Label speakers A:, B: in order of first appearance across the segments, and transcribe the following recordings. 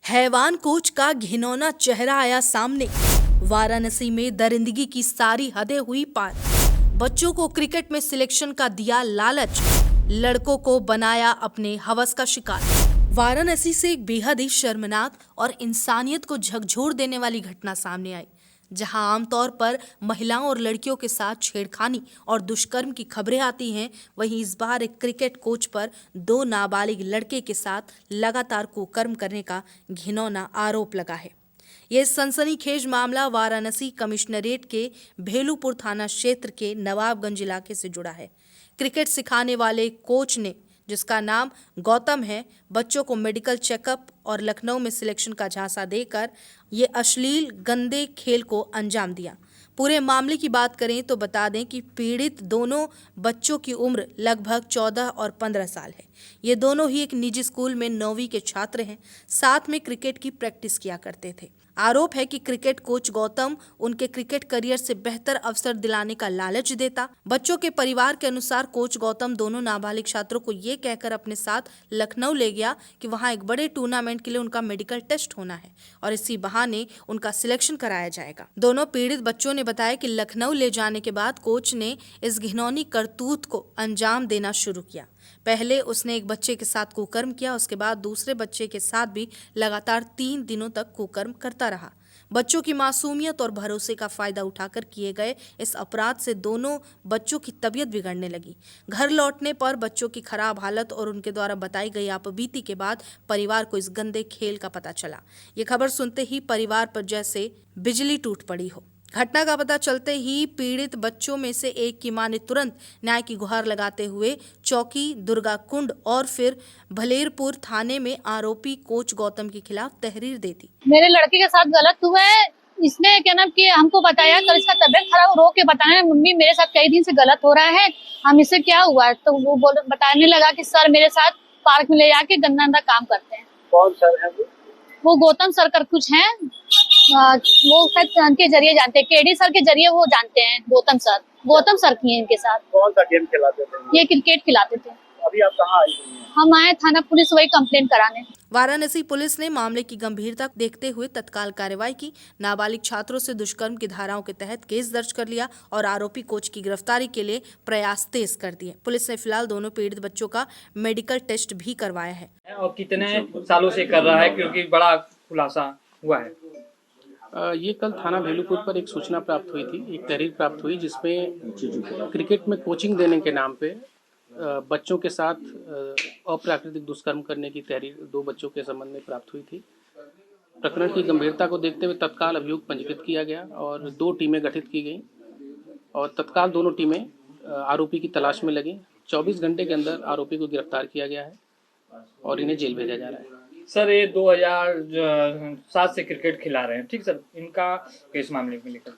A: हैवान कोच का घिनौना चेहरा आया सामने। वाराणसी में दरिंदगी की सारी हदें हुई पार। बच्चों को क्रिकेट में सिलेक्शन का दिया लालच, लड़कों को बनाया अपने हवस का शिकार। वाराणसी से एक बेहद ही शर्मनाक और इंसानियत को झकझोर देने वाली घटना सामने आई, जहां आमतौर पर महिलाओं और लड़कियों के साथ छेड़खानी और दुष्कर्म की खबरें आती हैं, वहीं इस बार एक क्रिकेट कोच पर 2 नाबालिग लड़के के साथ लगातार कुकर्म करने का घिनौना आरोप लगा है। यह सनसनीखेज मामला वाराणसी कमिश्नरेट के भेलूपुर थाना क्षेत्र के नवाबगंज इलाके से जुड़ा है। क्रिकेट सिखाने वाले कोच ने, जिसका नाम गौतम है, बच्चों को मेडिकल चेकअप और लखनऊ में सिलेक्शन का झांसा देकर ये अश्लील गंदे खेल को अंजाम दिया। पूरे मामले की बात करें तो बता दें कि पीड़ित दोनों बच्चों की उम्र लगभग 14 और 15 साल है। ये दोनों ही एक निजी स्कूल में 9वीं के छात्र हैं, साथ में क्रिकेट की प्रैक्टिस किया करते थे। आरोप है कि क्रिकेट कोच गौतम उनके क्रिकेट करियर से बेहतर अवसर दिलाने का लालच देता। बच्चों के परिवार के अनुसार कोच गौतम दोनों नाबालिग छात्रों को ये कहकर अपने साथ लखनऊ ले गया कि वहां एक बड़े टूर्नामेंट के लिए उनका मेडिकल टेस्ट होना है और इसी बहाने उनका सिलेक्शन कराया जाएगा। दोनों पीड़ित बच्चों ने बताया कि लखनऊ ले जाने के बाद कोच ने इस घिनौनी करतूत को अंजाम देना शुरू किया। पहले उसने एक बच्चे के साथ कुकर्म किया, उसके बाद दूसरे बच्चे के साथ भी लगातार 3 दिनों तक कुकर्म करता रहा। बच्चों की मासूमियत और भरोसे का फायदा उठाकर किए गए इस अपराध से दोनों बच्चों की तबीयत बिगड़ने लगी। घर लौटने पर बच्चों की खराब हालत और उनके द्वारा बताई गई आपबीती के बाद परिवार को इस गंदे खेल का पता चला। ये खबर सुनते ही परिवार पर जैसे बिजली टूट पड़ी हो। घटना का पता चलते ही पीड़ित बच्चों में से एक की मां ने तुरंत न्याय की गुहार लगाते हुए चौकी दुर्गा कुंड और फिर भलेरपुर थाने में आरोपी कोच गौतम के खिलाफ तहरीर दे दी।
B: मेरे लड़के के साथ गलत हुआ है। इसने क्या नाम कि हमको बताया, कल इसका तबीयत खराब रो के बताया, मम्मी मेरे साथ कई दिन से गलत हो रहा है, हम इससे क्या हुआ, तो वो बताने लगा कि सर मेरे साथ पार्क में ले जाके गंदा गंदा काम करते हैं।
C: कौन सर है
B: वो गौतम सर कर कुछ हैं, वो शायद के जरिए जानते हैं, केडी सर के जरिए वो जानते हैं। गौतम सर की है इनके साथ।
C: कौन सा गेम खिलाते थे?
B: ये क्रिकेट खिलाते थे।
C: अभी आप कहाँ आई हुई हैं?
B: हम आए थाना पुलिस वही कंप्लेंट कराने।
A: वाराणसी पुलिस ने मामले की गंभीरता देखते हुए तत्काल कार्रवाई की। नाबालिग छात्रों से दुष्कर्म की धाराओं के तहत केस दर्ज कर लिया और आरोपी कोच की गिरफ्तारी के लिए प्रयास तेज कर दिए। पुलिस ने फिलहाल दोनों पीड़ित बच्चों का मेडिकल टेस्ट भी करवाया है।
D: और कितने सालों से कर रहा है, क्योंकि बड़ा खुलासा हुआ है।
E: ये कल थाना भेलूपुर पर एक सूचना प्राप्त हुई थी, एक तहरीर प्राप्त हुई जिसमें क्रिकेट में कोचिंग देने के नाम पे बच्चों के साथ अप्राकृतिक दुष्कर्म करने की तहरीर 2 बच्चों के संबंध में प्राप्त हुई थी। प्रकरण की गंभीरता को देखते हुए तत्काल अभियोग पंजीकृत किया गया और 2 टीमें गठित की गई और तत्काल दोनों टीमें आरोपी की तलाश में लगी। 24 घंटे के अंदर आरोपी को गिरफ्तार किया गया है और इन्हें जेल भेजा जा रहा है।
D: सर, ये 2007 से क्रिकेट खिला रहे हैं, ठीक सर, इनका किस मामले में लेकर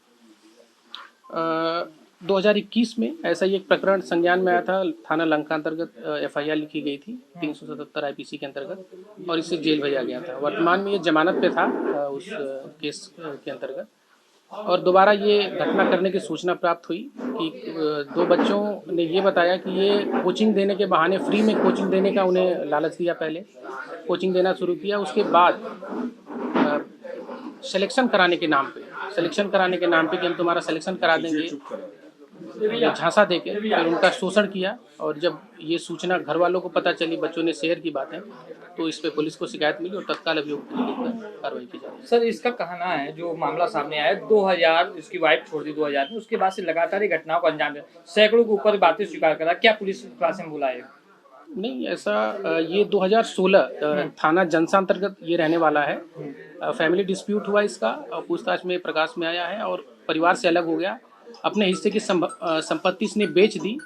E: 2021 में ऐसा ही एक प्रकरण संज्ञान में आया था। थाना लंका अंतर्गत FIR लिखी गई थी 377 IPC के अंतर्गत और इसे जेल भेजा गया था। वर्तमान में ये जमानत पे था उस केस के अंतर्गत और दोबारा ये घटना करने की सूचना प्राप्त हुई कि 2 बच्चों ने ये बताया कि ये कोचिंग देने के बहाने फ्री में कोचिंग देने का उन्हें लालच दिया। पहले कोचिंग देना शुरू किया, उसके बाद सिलेक्शन कराने के नाम पे कि हम तुम्हारा सिलेक्शन करा देंगे, झांसा देके फिर उनका शोषण किया और जब ये सूचना घर वालों को पता चली, बच्चों ने शेयर की बातें, तो इस पे पुलिस को शिकायत मिली और तत्काल अभियोग कार्रवाई की जा रही है।
D: सर, इसका कहना है जो मामला सामने आया 2000, इसकी वाइफ छोड़ दी 2000 में, उसके बाद से लगातार ये घटनाओं को अंजाम दिया, सैकड़ों के ऊपर बातें स्वीकार करा। क्या पुलिस क्लास में बुलाए?
E: नहीं, ऐसा ये 2016 थाना जनसा अंतर्गत ये रहने वाला है। फैमिली डिस्प्यूट हुआ इसका, पूछताछ में प्रकाश में आया है और परिवार से अलग हो गया। अपने हिस्से की संपत्ति इसने बेच दी।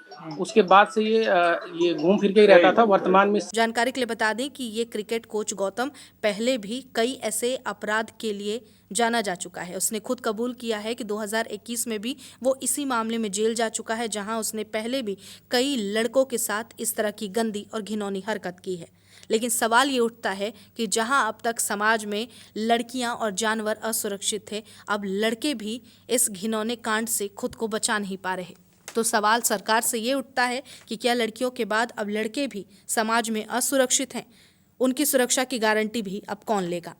E: उसके बाद से ये घूम फिर के ही रहता था। वर्तमान में
A: जानकारी के लिए बता दें कि ये क्रिकेट कोच गौतम पहले भी कई ऐसे अपराध के लिए जाना जा चुका है। उसने खुद कबूल किया है कि 2021 में भी वो इसी मामले में जेल जा चुका है, जहां उसने पहले भी कई लड़कों के साथ इस तरह की गंदी और घिनौनी हरकत की है। लेकिन सवाल ये उठता है कि जहां अब तक समाज में लड़कियां और जानवर असुरक्षित थे, अब लड़के भी इस घिनौने कांड से खुद को बचा नहीं पा रहे। तो सवाल सरकार से ये उठता है कि क्या लड़कियों के बाद अब लड़के भी समाज में असुरक्षित हैं? उनकी सुरक्षा की गारंटी भी अब कौन लेगा?